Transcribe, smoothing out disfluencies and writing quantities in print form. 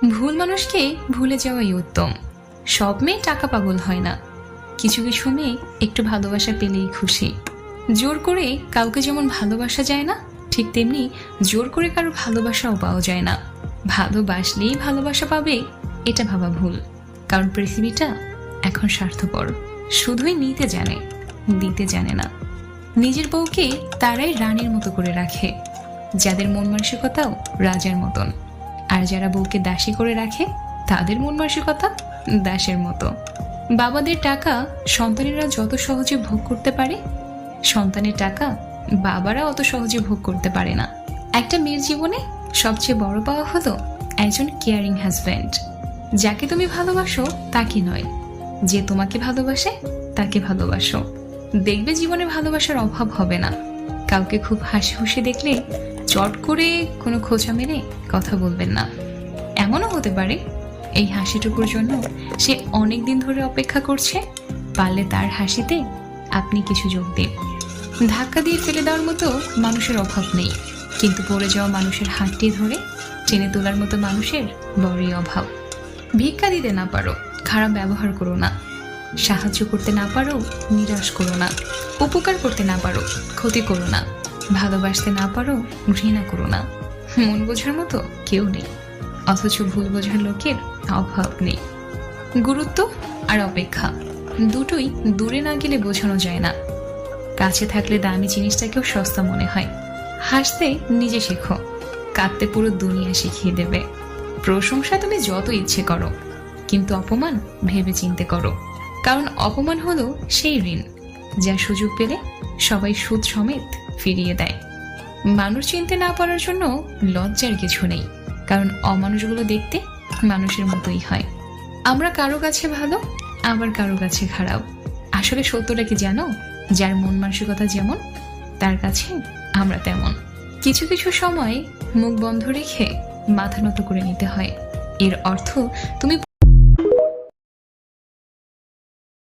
ভুল মানুষকে ভুলে যাওয়াই উত্তম। সব মেয়ে টাকা পাগল হয় না, কিছু কিছু মেয়ে একটু ভালোবাসা পেলেই খুশি। জোর করে কাউকে যেমন ভালোবাসা যায় না, ঠিক তেমনি জোর করে কারো ভালোবাসাও পাওয়া যায় না। ভালোবাসলেই ভালোবাসা পাবে এটা ভাবা ভুল, কারণ পৃথিবীটা এখন স্বার্থপর, শুধুই নিতে জানে, দিতে জানে না। নিজের বউকে তারাই রানীর মতো করে রাখে, যাদের মন মানসিকতাও রাজার মতন। আর যারা বউকে দাসী করে রাখে, তাদের মন মানসিকতা দাসের মতো। বাবাদের টাকা সন্তানেরা যত সহজে ভোগ করতে পারে, সন্তানের টাকা বাবারা অত সহজে ভোগ করতে পারে না। একটা মেয়ের জীবনে সবচেয়ে বড় পাওয়া হলো একজন কেয়ারিং হাজব্যান্ড। যাকে তুমি ভালোবাসো তাকে নয়, যে তোমাকে ভালোবাসে তাকে ভালোবাসো। দেখবে জীবনে ভালোবাসার অভাব হবে না। কাউকে খুব হাসি খুশি দেখলে চট করে কোনো খোঁচা মেরে কথা বলবেন না। এমনও হতে পারে এই হাসিটুকুর জন্য সে অনেক দিন ধরে অপেক্ষা করছে, পারলে তার হাসিতে আপনি কিছু যোগ দিন। ধাক্কা দিয়ে ফেলে দেওয়ার মতো মানুষের অভাব নেই, কিন্তু পড়ে যাওয়া মানুষের হাতটি ধরে টেনে তোলার মতো মানুষের বড়ই অভাব। ভিক্ষা দিতে না পারো, খারাপ ব্যবহার করো না। সাহায্য করতে না পারো, নিরাশ করো না। উপকার করতে না পারো, ক্ষতি করো না। ভালোবাসতে না পারো, ঘৃণা করো না। মন বোঝার মতো কেউ নেই, অথচ ভুল বোঝার লোকের অভাব নেই। গুরুত্ব আর অপেক্ষা দুটোই দূরে না গেলে বোঝানো যায় না। কাছে থাকলে দামি জিনিসটাকেও সস্তা মনে হয়। হাসতে নিজে শেখো, কাঁদতে পুরো দুনিয়া শিখিয়ে দেবে। প্রশংসা তুমি যত ইচ্ছে করো, কিন্তু অপমান ভেবে চিন্তে করো, কারণ অপমান হলো সেই ঋণ যা সুযোগ পেলে সবাই সুদ সমেত ফিরিয়ে দেয়। মানুষ চিনতে না পারার জন্য লজ্জার কিছু নেই, কারণ অমানুষগুলো দেখতে মানুষের মতোই হয়। আমরা কারো কাছে ভালো, আবার কারো কাছে খারাপ। আসলে সত্যটা কি জানো? যার মন মানসিকতা যেমন, তার কাছে আমরা তেমন। কিছু কিছু সময় মুখ বন্ধ রেখে মাথা নত করে নিতে হয়। এর অর্থ তুমি